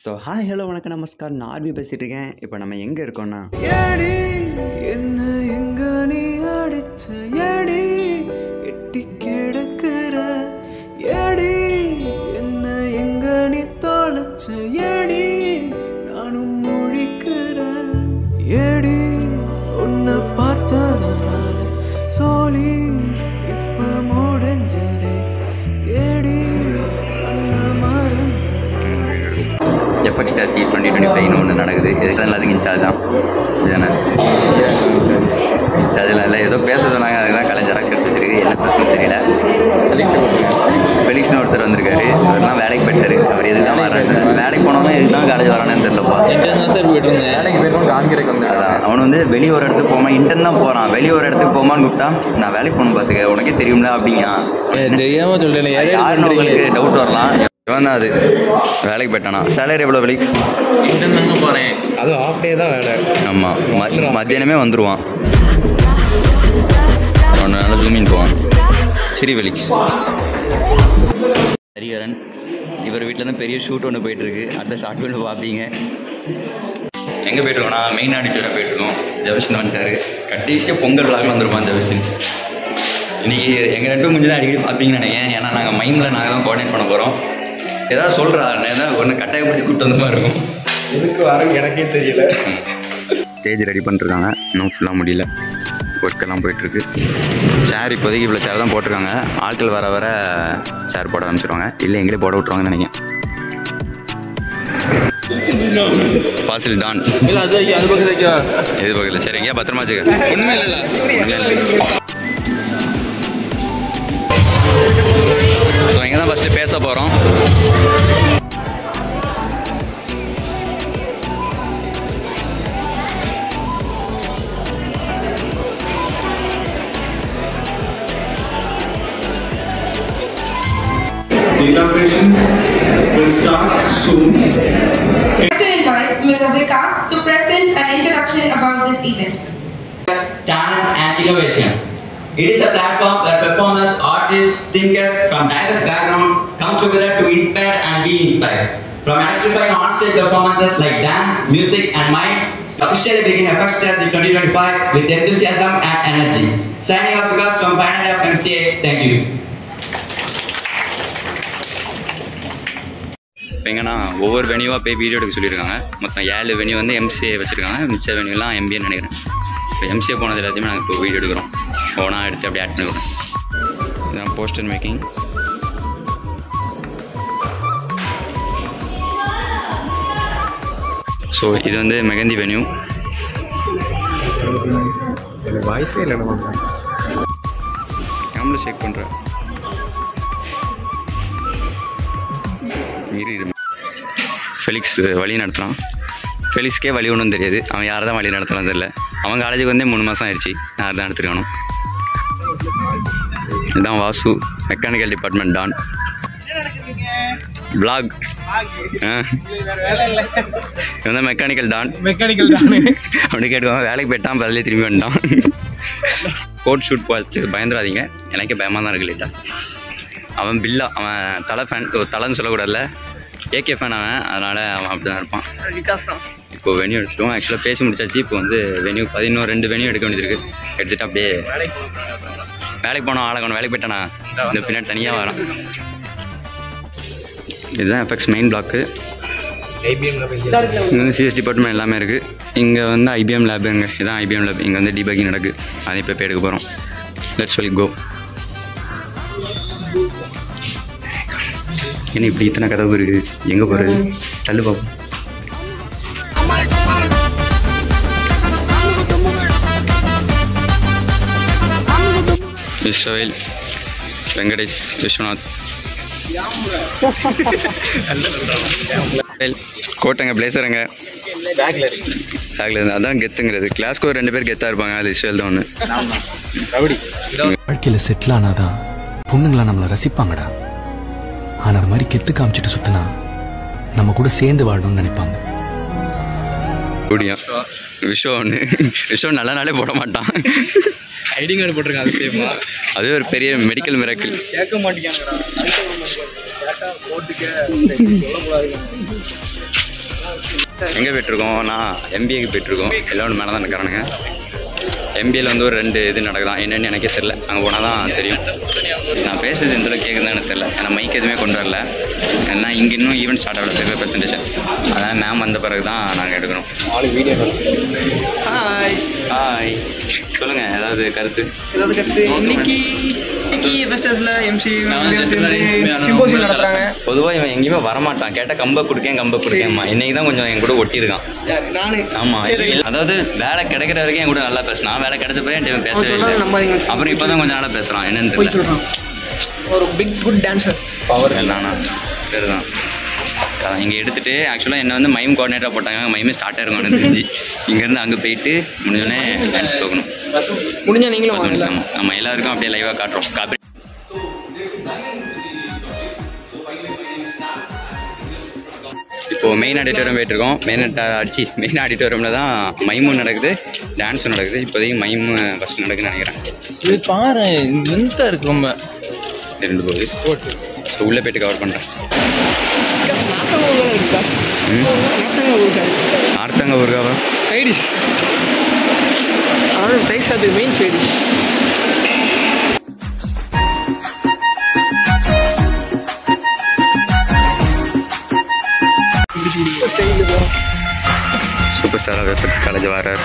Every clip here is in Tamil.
ஸோ ஹாய் ஹலோ வணக்கம் நமஸ்கார், நான் ஆர்வி பேசிகிட்டு இருக்கேன். இப்போ நம்ம எங்கே இருக்கோம்னா என்ன எங்க நீ அடிச்ச எடி எட்டி கிடக்குற எடி என்ன எங்க நீ தொலைச்ச எடி நானும் முழிக்கிற எடி உன்னை பார்த்ததனால சோழி இப்ப முடிஞ்சது எடி அண்ணா மறந்த எஃபெக்ட் ஸ்டார் சி 2025 ஒன்று நடக்குது. இதுக்கு எல்லாத்துக்கும் இன்சார்ஜ் தான் இதுதானே இன்சார்ஜில் இல்லை, ஏதோ பேச சொன்னாங்க. அதுதான் காலேஜ் ஜெராக்ஸ் எடுத்து வச்சிருக்கு. என்ன பிரச்சனை தெரியல. ஃபெலிக்ஸ்னு ஒருத்தர் வந்திருக்காரு. அவர்லாம் வேலைக்கு போயிட்டாரு. அவர் எதுக்கு தான் வர்றாரு, வேலைக்கு போனவங்க எதுக்கு தான் காலேஜ் வரானு தெரியலப்பா. சார் போயிட்டு இருந்தேன், வேலைக்கு போயிருக்கோம். காமிக்கிறதுக்கு வந்து அதான் அவன் வந்து வெளியே ஒரு இடத்துக்கு போமா, இன்டர்ன் தான் போகிறான். வெளியே ஒரு இடத்துக்கு போமான்னு கூப்பிட்டா நான் வேலைக்கு போகணும் பார்த்துக்க, உனக்கே தெரியும்ல அப்படிங்க. தெரியாமல் சொல்லிட்டேன். யாருன்னு உங்களுக்கு டவுட் வரலாம். இவன் தான் அது வேலைக்கு போயிட்டானா. சேலரி எவ்வளோ ஃபெலிக்ஸ்? இன்டர்ன் தாங்க போகிறேன், அது ஆஃப் டே தான் வேலை. ஆமாம், மத்தியானமே வந்துடுவான். ஒன்று நாள் ஜூமின் போவான். சரி ஃபெலிக்ஸ். ஹரிஹரன் இவர் வீட்டில் தான் பெரிய ஷூட் ஒன்று போயிட்டுருக்கு. அடுத்த ஷார்ட் ஒன்று பார்ப்பீங்க. எங்கே போயிட்டுருக்கோம்னா மெயின் ஆடிட்டோரியம் போயிட்டுருக்கோம். ஜவஷன் வந்துட்டாரு. கடைசியாக பொங்கல் விழாக்கு வந்துருப்பான் ஜவஷன். இன்றைக்கி எங்கள் ரெண்டு முடிஞ்சு தான் அடிக்கடி பார்ப்பீங்கன்னு நினைக்கிறேன். ஏன்னா நாங்கள் மைண்டில் நாங்கள் தான் கோஆர்டினேட் பண்ண போகிறோம். ஏதாவது சொல்கிறா, ஏதாவது ஒன்று கட்டாயப்படுத்தி கூப்பிட்டு வந்த மாதிரி இருக்கும். எதுக்கு வர எனக்கே தெரியல. ஸ்டேஜ் ரெடி பண்ணிருக்காங்க, இன்னும் ஃபுல்லாக முடியல. ஒர்க்கெல்லாம் போயிட்டுருக்கு. சேர் இப்போதைக்கு இவ்வளோ சேர் தான் போட்டிருக்காங்க. ஆட்கள் வர வர சேர் போட ஆரம்பிச்சிருவாங்க. இல்லை எங்களே போட விட்ருவாங்கன்னு நினைக்கிறேன். ஃபாசில் டான் இல்லை அது அது பக்கத்தில் எது பக்கத்தில்? சரி, எங்கேயா பத்திரமா வச்சுக்க. ஒன்றுமே இல்லை. ஸோ இங்கே தான் ஃபஸ்ட்டு பேச போகிறோம். The elaboration will start soon. To invite Mr. Vikas to present an introduction about this event. Talent and innovation. It is a platform where performers, artists, thinkers from diverse backgrounds come together to inspire and be inspired. From electrifying on-stage performances like dance, music and mind, officially begin FX Stars in 2025 with enthusiasm and energy. Signing off Vikas from Final Year of MCA. Thank you. எங்கன்னா ஒவ்வொரு வெனியூவாக போய் வீடியோ எடுக்க சொல்லியிருக்காங்க. மொத்தம் 7 வெனியூ வந்து எம்சிஏ வச்சுருக்காங்க. மிச்ச வெனியூலாம் எம்பிஏன்னு நினைக்கிறேன். இப்போ எம்சிஏ போனது எல்லாத்தையுமே நாங்கள் இப்போ வீடியோ எடுக்கிறோம். ஃபோனாக எடுத்து அப்படியே ஆட் பண்ணிக்கிறோம். இதுதான் போஸ்டர் மேக்கிங். ஸோ இது வந்து மெகந்தி வெனியூ. வாய்ஸே இல்லை நம்ம கேமரா செக் பண்ணுறேன். ஃபெலிக்ஸ் வழி நடத்துகிறான். ஃபெலிக்ஸ்க்கே வழி ஒன்றும் தெரியாது. அவன் யாரை தான் வழி நடத்தலாம் தெரியல. அவன் காலேஜுக்கு வந்து 3 மாதம் ஆயிடுச்சு. யார் தான் எடுத்துருக்கானோ. இதுதான் வாசு, மெக்கானிக்கல் டிபார்ட்மெண்ட் டான். பிளாக் இவன் தான் மெக்கானிக்கல் டான். அப்படி கேட்டுக்கோங்க. வேலைக்கு போயிட்டான், பதிலே திரும்பி வந்துட்டான். கோட் ஷூட் பார்த்து பயந்துடாதீங்க, எனக்கே பயமாக தான் இருக்கு லேட்டாக. அவன் பில்லா, அவன் தலை ஃபேன். தலைன்னு சொல்லக்கூடாதுல்ல, ஏகே ஃபேன் அவன். அதனால் அவன் அப்படி தான் இருப்பான். இப்போ வெனியூ எடுத்துட்டோம். ஆக்சுவலாக பேசி முடிச்சாச்சு. இப்போ வந்து வெனியூ 2 வெனியூ எடுக்க வேண்டியது இருக்குது. எடுத்துகிட்டு அப்படியே வேலைக்கு போனோம். ஆளக்கணும் வேலைக்கு போயிட்டானா இந்த பின்னாடி தனியாக வரான். இதுதான் எஃப்எக்ஸ் மெயின் பிளாக்கு. இங்கே வந்து சிஎஸ் டிபார்ட்மெண்ட் எல்லாமே இருக்குது. இங்கே வந்து ஐபிஎம் லேபுங்க. இதுதான் ஐபிஎம் லேப். இங்கே வந்து டிபக்கிங் நடக்குது. அதை இப்போ எடுக்க போகிறோம். லெட்ஸ் வெல் கோ. என்ன இப்படி இத்தனை கதவு இருக்குது? எங்கே போகிறது? தள்ளு பார்ப்போம். இஸ்ரவேல், வெங்கடேஷ், விஸ்வநாத், கோட்டைங்க, பிளேசருங்க, பேக்கில் இருந்து. அதான் கெத்துங்கிறது. கிளாஸ்க்கு ஒரு 2 பேர் கெத்தாக இருப்பாங்க. அது இஸ்ரவேல் தான் ஒன்று. வாழ்க்கையில் செட்டில் ஆனாதான் பொண்ணுங்களா நம்மளை ரசிப்பாங்கடா. ஆனால் அது மாதிரி கெத்து காமிச்சிட்டு சுத்தினா நம்ம கூட சேர்ந்து வாழணும்னு நினைப்பாங்க. முடியும். விஷயம் நல்ல நாளே போட மாட்டான். ஐடி கார்டு போட்டிருக்கான். அது சேமா, அதுவே ஒரு பெரிய மெடிக்கல் மிராக்கிள். கேட்க மாட்டேங்கிறாங்க. எங்கே போயிட்டுருக்கோம்? நான் எம்பிஏக்கு போயிட்டுருக்கோம். எல்லாம் மேலே தான் இருக்கிறானுங்க. எம்பிஏல வந்து ஒரு 2 இது நடக்குதான். என்னென்னு எனக்கே தெரில. அங்கே போனால் தான் தெரியும். நான் பேசுறது எந்த அளவுக்கு கேட்குதுன்னு எனக்கு தெரில. ஏன்னா மைக் எதுவுமே கொண்டு வரல. ஏன்னா இங்கே இன்னும் ஈவெண்ட் ஸ்டார்ட் ஆகல 50%. அதான் மேம் வந்த பிறகு தான் நாங்கள் எடுக்கணும். ஹாய் ஹாய் சொல்லுங்கள், ஏதாவது கருத்து? பொதுவாக இவன் எங்கேயுமே வரமாட்டான். கேட்டால் கம்பை கொடுக்கேம்மா. இன்னைக்கு தான் கொஞ்சம் என் கூட ஒட்டியிருக்கான். ஆமாம், அதாவது வேலை கிடைக்கிற வரைக்கும் என் கூட நல்லா பேசினான். வேலை கிடைச்ச பிறகு என் பேசவே இல்லை. அப்புறம் இப்போ தான் கொஞ்சம் நல்லா பேசுகிறான். என்னன்னு தெரியல. ஒரு பிக் குட் டான்ஸர் பவர் இல்லைண்ணா. சரிதான். இங்கே எடுத்துகிட்டு ஆக்சுவலாக என்ன வந்து மைம் கோஆர்டினேட்டராக போட்டாங்க. மைமே ஸ்டார்ட் ஆயிருக்கும் தெரிஞ்சு. இங்கேருந்து அங்கே போயிட்டு முடிஞ்சோடனே டான்ஸ் போகணும். முடிஞ்சா நீங்களும் ஆமாம், நம்ம எல்லாருக்கும் அப்படியே லைவாக காட்டுறோம். காப்பி இப்போது மெயின் ஆடிட்டோரியம் போயிட்டுருக்கோம். மெயின் ஆடிட்டோரியமில் தான் மைமும் நடக்குது, டான்ஸும் நடக்குது. இப்போதைக்கு மைமு ஃபஸ்ட்டு நடக்குதுன்னு நினைக்கிறேன். இது பாரு, லென்த்தாக இருக்கு ரொம்ப. 2 போகுது. ஸோ உள்ளே போய்ட்டு கவர் பண்ணுறேன். நார்த்தங்க ஊருக்காவா? சைடிஷ், அதாவது ரைஸ் அது மெயின் சைடிஷ். சூப்பர் ஸ்டாராக வெப்பர்ஸ் காலேஜ் வரார்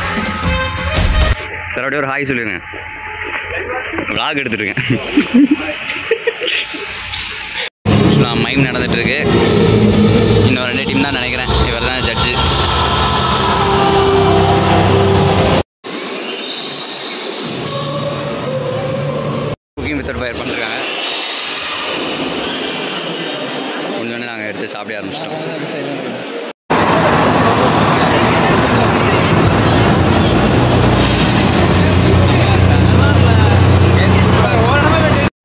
சார். அப்படியே ஒரு ஹாய் சொல்லுங்க. விளாக் எடுத்துருக்கேன். மைம் நடந்துகிட்ருக்கு. இன்னும் 2 டீம் தான் நினைக்கிறேன். இவர் தான் ஜட்ஜு. குக்கிங் வித் ஃபயர் பண்ணிருக்காங்க. கொஞ்சோடனே நாங்கள் எடுத்து சாப்பிட ஆரம்பிச்சிட்டோம்.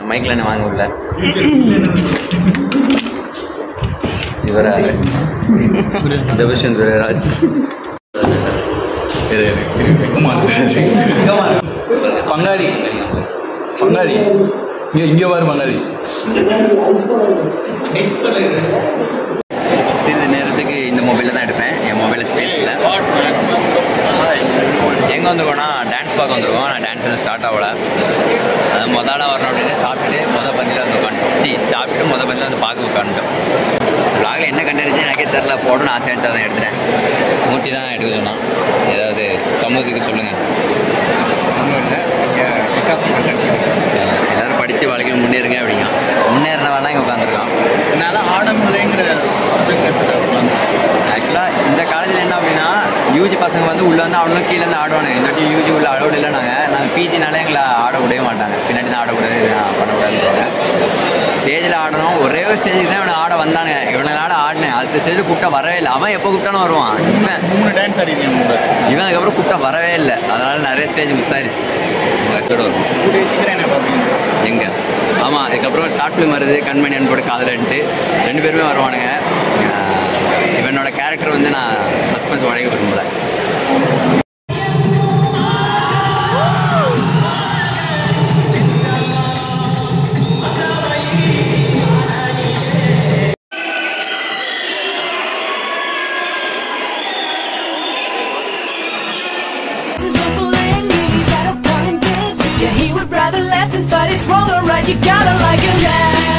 மைக்கில் என்ன வாங்க உள்ள இவர தேவசந்த் ராஜ் பங்காளி இங்கே வாரு பங்காளி. சிறிது நேரத்துக்கு இந்த மொபைலில் தான் எடுப்பேன். என் மொபைலில் ஸ்பேஸில் எங்கே வந்துருக்கோன்னா டான்ஸ் பார்க்க வந்துருக்கோம். நான் டான்ஸ் வந்து ஸ்டார்ட் ஆகலை. அது முதல்ல வரணும் அப்படின்னு சாப்பிட்டுட்டு பந்தியில் வந்து உட்காந்துட்டோம். சாப்பிட்டு பந்தியில் வந்து பார்க்க உட்காந்துட்டோம். விளாகில் என்ன கண்டறிஞ்சு எனக்கே தெரில. போடணும்னு ஆசை எடுத்து தான் எடுத்துட்டேன். மூட்டி தான் எடுக்க சொன்னான். ஏதாவது சமூகத்துக்கு சொல்லுங்கள். ஒன்றும் இல்லை, எல்லோரும் படித்து வாழ்க்கையில் முன்னேறுங்க அப்படிங்க. முன்னேறினவெல்லாம் இங்கே உட்காந்துருக்கான். நான் ஆடம்புலைங்கிற ஆக்சுவலாக இந்த காலேஜில் என்ன அப்படின்னா யூஜி பசங்க வந்து உள்ளே வந்து அவங்களும் கீழே வந்து ஆடுவானுங்க. இந்த வாட்டி யூஜி உள்ள அலோடு இல்லை. நாங்கள் பிஜினாலே எங்களை ஆட விடவே மாட்டாங்க. பின்னாடி தான் ஆடக்கூடாது, பண்ணக்கூடாதுன்னு ஸ்டேஜில் ஆடணும். ஒரே ஒரு ஸ்டேஜுக்கு தான் இவனை ஆட வந்தானுங்க. இவனை ஆடினேன். அடுத்த ஸ்டேஜில் கூப்பிட்டா வரவே இல்லை. அவன் எப்போ கூப்பிட்டாலும் வருவான். இவன் 3 டான்ஸ் ஆடினேன். இவன் அதுக்கப்புறம் கூப்பிட்டா வரவே இல்லை. அதனால் நிறைய ஸ்டேஜ் மிஸ் ஆயிடுச்சு. வரும் சீக்கிரம் என்ன பார்ப்பீங்க எங்கே? ஆமாம், அதுக்கப்புறம் ஷார்ட் ஃபிலிம் வருது. கண்மணி அன்போட காதலன்ட்டு 2 பேருமே வருவானுங்க. இவனோட கேரக்டர் வந்து நான் சஸ்பென்ஸ் உடைக்க விரும்பல. He would rather left than thought it's wrong or right. You gotta like him, yeah.